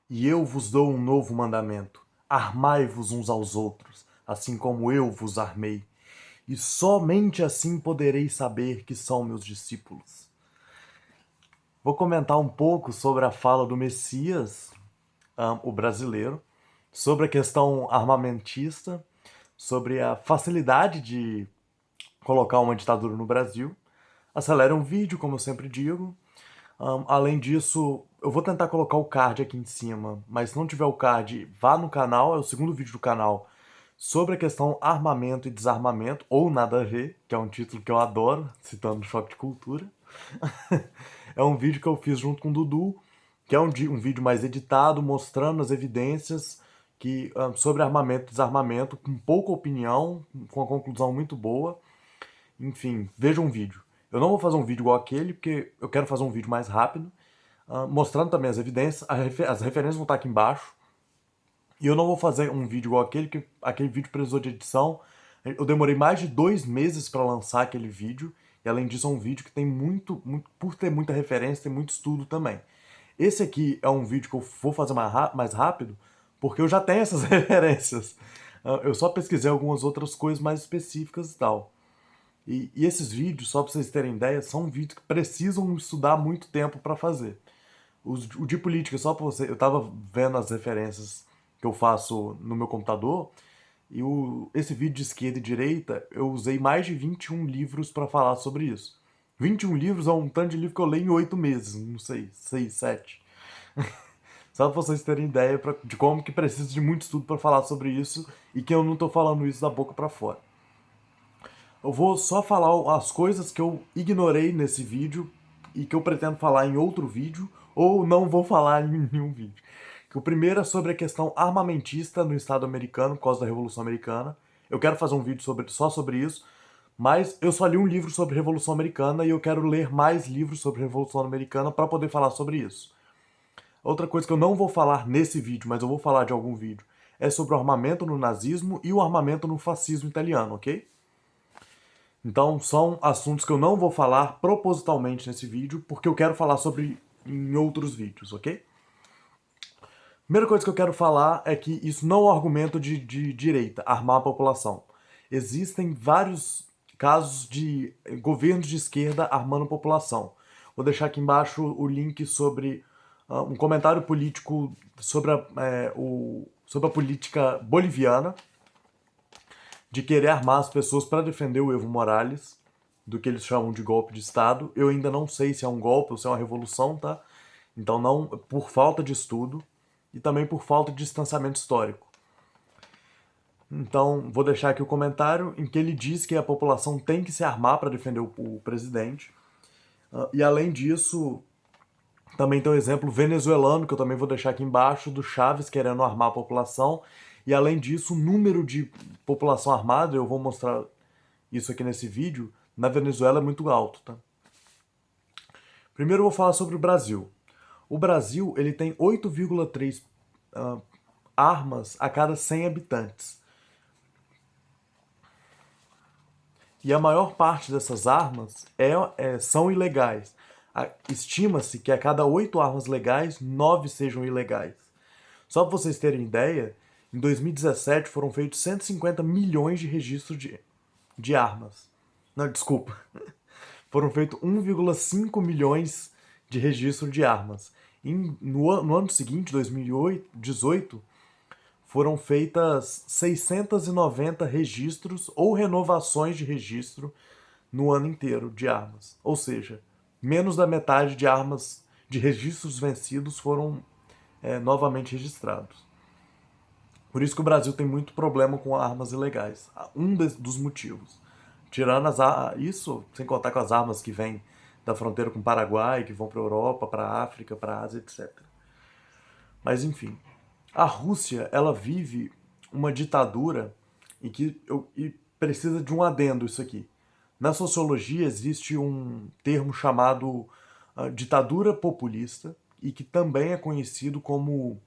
E eu vos dou um novo mandamento: armai-vos uns aos outros, assim como eu vos armei. E somente assim podereis saber que são meus discípulos. Vou comentar um pouco sobre a fala do Messias, o brasileiro, sobre a questão armamentista, sobre a facilidade de colocar uma ditadura no Brasil. Acelera um vídeo, como eu sempre digo. Além disso, eu vou tentar colocar o card aqui em cima, mas se não tiver o card, vá no canal, é o segundo vídeo do canal, sobre a questão armamento e desarmamento, ou nada a ver, que é um título que eu adoro, citando o Choque de Cultura. É um vídeo que eu fiz junto com o Dudu, que é um vídeo mais editado, mostrando as evidências sobre armamento e desarmamento, com pouca opinião, com uma conclusão muito boa. Enfim, veja um vídeo. Eu não vou fazer um vídeo igual aquele, porque eu quero fazer um vídeo mais rápido, mostrando também as evidências. As referências vão estar aqui embaixo. E eu não vou fazer um vídeo igual aquele, que aquele vídeo precisou de edição. Eu demorei mais de 2 meses para lançar aquele vídeo. E além disso, é um vídeo que tem por ter muita referência, tem muito estudo também. Esse aqui é um vídeo que eu vou fazer mais rápido, porque eu já tenho essas referências. Eu só pesquisei algumas outras coisas mais específicas e tal. E esses vídeos, só para vocês terem ideia, são vídeos que precisam estudar muito tempo para fazer. O de política, só para você. Eu tava vendo as referências que eu faço no meu computador, e esse vídeo de esquerda e direita, eu usei mais de 21 livros para falar sobre isso. 21 livros é um tanto de livro que eu leio em 8 meses, não sei, 6, 7. Só pra vocês terem ideia de como que precisa de muito estudo para falar sobre isso e que eu não tô falando isso da boca para fora. Eu vou só falar as coisas que eu ignorei nesse vídeo e que eu pretendo falar em outro vídeo, ou não vou falar em nenhum vídeo. Que o primeiro é sobre a questão armamentista no Estado americano, por causa da Revolução Americana. Eu quero fazer um vídeo só sobre isso, mas eu só li um livro sobre Revolução Americana e eu quero ler mais livros sobre Revolução Americana para poder falar sobre isso. Outra coisa que eu não vou falar nesse vídeo, mas eu vou falar de algum vídeo, é sobre o armamento no nazismo e o armamento no fascismo italiano, ok? Então são assuntos que eu não vou falar propositalmente nesse vídeo, porque eu quero falar sobre em outros vídeos, ok? Primeira coisa que eu quero falar é que isso não é um argumento de direita, armar a população. Existem vários casos de governos de esquerda armando a população. Vou deixar aqui embaixo o link sobre um comentário político sobre a política boliviana, de querer armar as pessoas para defender o Evo Morales, do que eles chamam de golpe de Estado. Eu ainda não sei se é um golpe ou se é uma revolução, tá? Então não, por falta de estudo e também por falta de distanciamento histórico. Então vou deixar aqui o comentário em que ele diz que a população tem que se armar para defender o presidente. E além disso, também tem um exemplo venezuelano, que eu também vou deixar aqui embaixo, do Chaves querendo armar a população. E além disso, o número de população armada, eu vou mostrar isso aqui nesse vídeo, na Venezuela é muito alto, tá? Primeiro eu vou falar sobre o Brasil. O Brasil, ele tem 8,3 uh, armas a cada 100 habitantes. E a maior parte dessas armas são ilegais. Estima-se que a cada 8 armas legais, 9 sejam ilegais. Só para vocês terem ideia, em 2017 foram feitos 150 milhões de registros de armas. Não, desculpa. Foram feitos 1,5 milhões de registros de armas. No ano seguinte, 2018, foram feitas 690 registros ou renovações de registro no ano inteiro de armas. Ou seja, menos da metade de armas de registros vencidos foram novamente registrados. Por isso que o Brasil tem muito problema com armas ilegais. Dos motivos. Tirando isso, sem contar com as armas que vêm da fronteira com o Paraguai, que vão para a Europa, para a África, para a Ásia, etc. Mas enfim, a Rússia, ela vive uma ditadura e precisa de um adendo isso aqui. Na sociologia existe um termo chamado ditadura populista e que também é conhecido como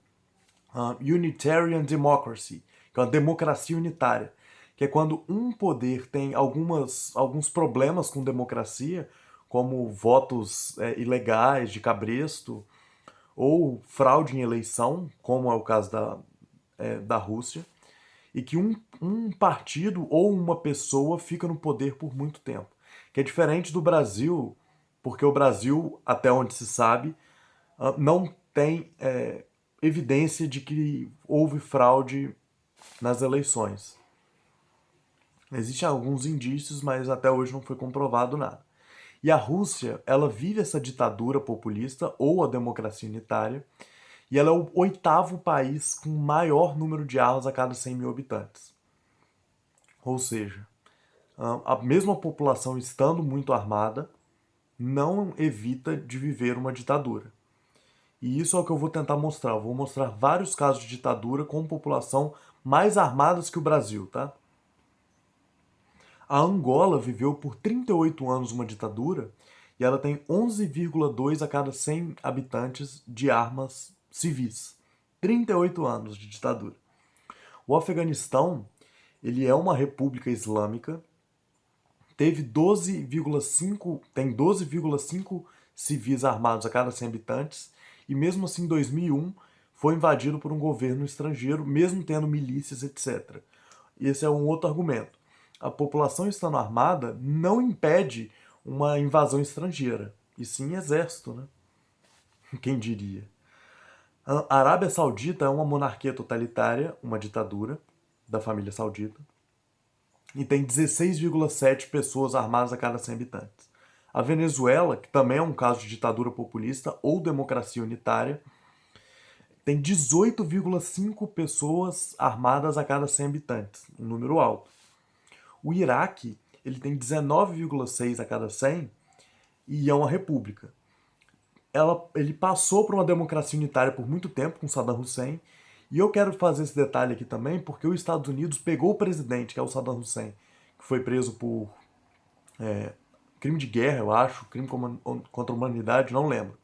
Unitarian Democracy, que é uma democracia unitária, que é quando um poder tem alguns problemas com democracia, como votos ilegais de cabresto, ou fraude em eleição, como é o caso da Rússia, e que um partido ou uma pessoa fica no poder por muito tempo. Que é diferente do Brasil, porque o Brasil, até onde se sabe, não tem evidência de que houve fraude nas eleições. Existem alguns indícios, mas até hoje não foi comprovado nada. E a Rússia, ela vive essa ditadura populista ou a democracia unitária, e ela é o oitavo país com maior número de armas a cada 100 mil habitantes. Ou seja, a mesma população estando muito armada não evita de viver uma ditadura. E isso é o que eu vou tentar mostrar. Eu vou mostrar vários casos de ditadura com população mais armadas que o Brasil, tá? A Angola viveu por 38 anos uma ditadura e ela tem 11,2 a cada 100 habitantes de armas civis. 38 anos de ditadura. O Afeganistão, ele é uma república islâmica, teve 12,5, tem 12,5 civis armados a cada 100 habitantes, e mesmo assim em 2001 foi invadido por um governo estrangeiro, mesmo tendo milícias, etc. Esse é um outro argumento. A população estando armada não impede uma invasão estrangeira, e sim exército, né? Quem diria? A Arábia Saudita é uma monarquia totalitária, uma ditadura da família saudita, e tem 16,7 pessoas armadas a cada 100 habitantes. A Venezuela, que também é um caso de ditadura populista ou democracia unitária, tem 18,5 pessoas armadas a cada 100 habitantes, um número alto. O Iraque, ele tem 19,6 a cada 100 e é uma república. Ele passou por uma democracia unitária por muito tempo com Saddam Hussein, e eu quero fazer esse detalhe aqui também porque os Estados Unidos pegou o presidente, que é o Saddam Hussein, que foi preso por crime de guerra, eu acho, crime contra a humanidade, não lembro.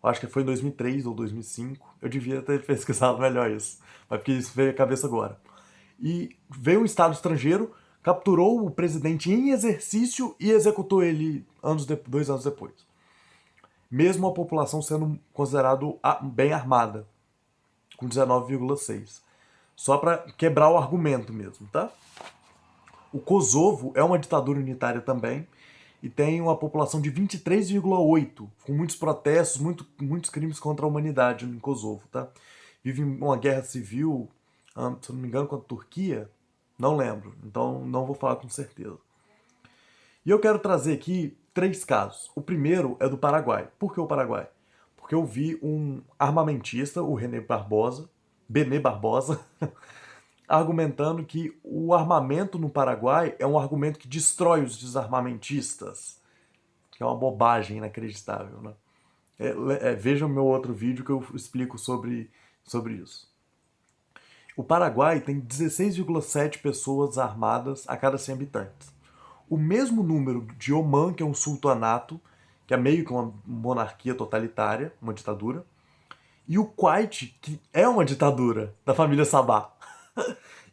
Eu acho que foi em 2003 ou 2005. Eu devia ter pesquisado melhor isso, mas porque isso veio à cabeça agora. E veio um Estado estrangeiro, capturou o presidente em exercício e executou ele 2 anos depois. Mesmo a população sendo considerada bem armada, com 19,6. Só para quebrar o argumento mesmo, tá? O Kosovo é uma ditadura unitária também e tem uma população de 23,8, com muitos protestos, muitos crimes contra a humanidade em Kosovo, tá? Vive uma guerra civil, se eu não me engano, com a Turquia, não lembro, então não vou falar com certeza. E eu quero trazer aqui 3 casos. O primeiro é do Paraguai. Por que o Paraguai? Porque eu vi um armamentista, o Bené Barbosa, argumentando que o armamento no Paraguai é um argumento que destrói os desarmamentistas, que é uma bobagem inacreditável, né? Veja o meu outro vídeo que eu explico sobre isso. O Paraguai tem 16,7 pessoas armadas a cada 100 habitantes. O mesmo número de Omã, que é um sultanato, que é meio que uma monarquia totalitária, uma ditadura, e o Kuwait, que é uma ditadura da família Sabah.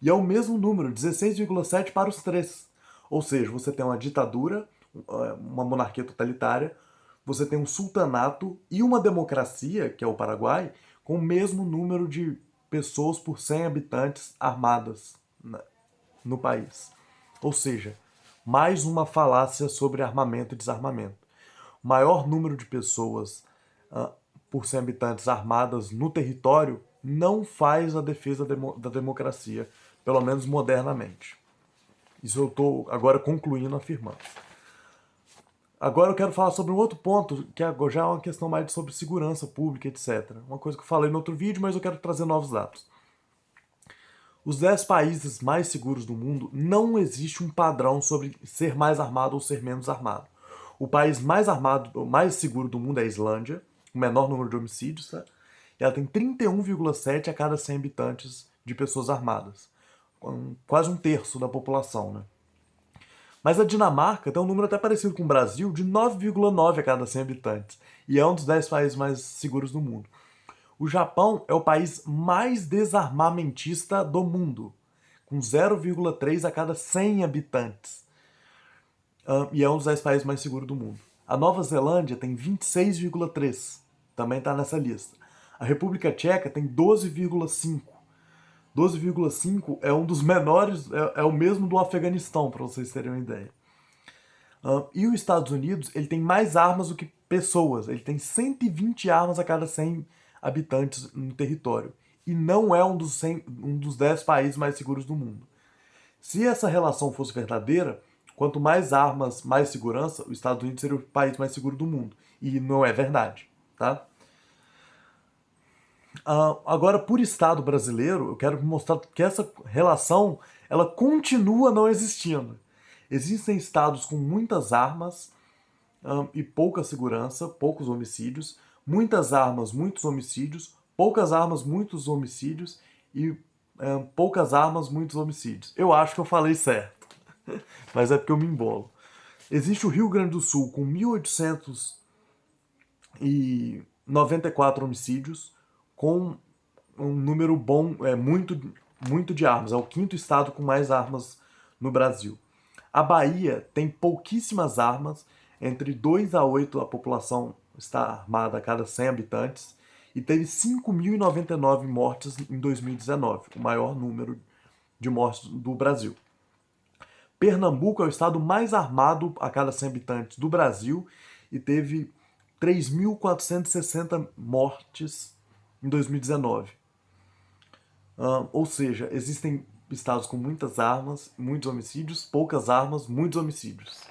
E é o mesmo número, 16,7 para os 3. Ou seja, você tem uma ditadura, uma monarquia totalitária, você tem um sultanato e uma democracia, que é o Paraguai, com o mesmo número de pessoas por 100 habitantes armadas no país. Ou seja, mais uma falácia sobre armamento e desarmamento. O maior número de pessoas por 100 habitantes armadas no território não faz a defesa da democracia, pelo menos modernamente. Isso eu estou agora concluindo, afirmando. Agora eu quero falar sobre um outro ponto, que já é uma questão mais sobre segurança pública, etc. Uma coisa que eu falei no outro vídeo, mas eu quero trazer novos dados. Os 10 países mais seguros do mundo, não existe um padrão sobre ser mais armado ou ser menos armado. O país mais armado, mais seguro do mundo é a Islândia, o menor número de homicídios, tá? E ela tem 31,7 a cada 100 habitantes de pessoas armadas. Quase um terço da população, né? Mas a Dinamarca tem um número até parecido com o Brasil, de 9,9 a cada 100 habitantes. E é um dos 10 países mais seguros do mundo. O Japão é o país mais desarmamentista do mundo, com 0,3 a cada 100 habitantes. E é um dos 10 países mais seguros do mundo. A Nova Zelândia tem 26,3. também está nessa lista. A República Tcheca tem 12,5. 12,5 é um dos menores, é o mesmo do Afeganistão, para vocês terem uma ideia. E os Estados Unidos, ele tem mais armas do que pessoas. Ele tem 120 armas a cada 100 habitantes no território. E não é um dos 10 países mais seguros do mundo. Se essa relação fosse verdadeira, quanto mais armas, mais segurança, os Estados Unidos seria o país mais seguro do mundo. E não é verdade, tá? Agora, por Estado brasileiro, eu quero mostrar que essa relação, ela continua não existindo. Existem estados com muitas armas e pouca segurança, poucos homicídios, muitas armas, muitos homicídios, poucas armas, muitos homicídios e poucas armas, muitos homicídios. Eu acho que eu falei certo, mas é porque eu me embolo. Existe o Rio Grande do Sul com 1.894 homicídios, com um número bom, muito de armas. É o quinto estado com mais armas no Brasil. A Bahia tem pouquíssimas armas, entre 2 a 8 a população está armada a cada 100 habitantes, e teve 5.099 mortes em 2019, o maior número de mortes do Brasil. Pernambuco é o estado mais armado a cada 100 habitantes do Brasil e teve 3.460 mortes em 2019. Ou seja, existem estados com muitas armas, muitos homicídios, poucas armas, muitos homicídios.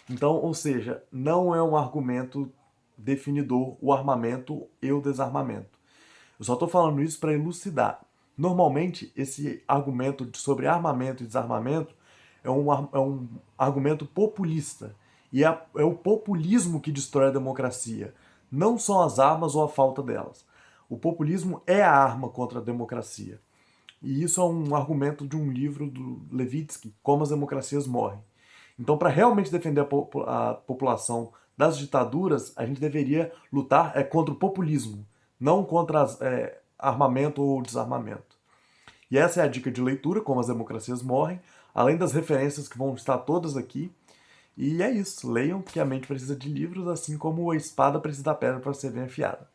Então, ou seja, não é um argumento definidor o armamento e o desarmamento. Eu só estou falando isso para elucidar. Normalmente, esse argumento sobre armamento e desarmamento é um argumento populista. E é o populismo que destrói a democracia, não são as armas ou a falta delas. O populismo é a arma contra a democracia. E isso é um argumento de um livro do Levitsky, Como as Democracias Morrem. Então, para realmente defender a população das ditaduras, a gente deveria lutar contra o populismo, não contra armamento ou desarmamento. E essa é a dica de leitura, Como as Democracias Morrem, além das referências que vão estar todas aqui. E é isso, leiam, porque a mente precisa de livros, assim como a espada precisa da pedra para ser bem afiada.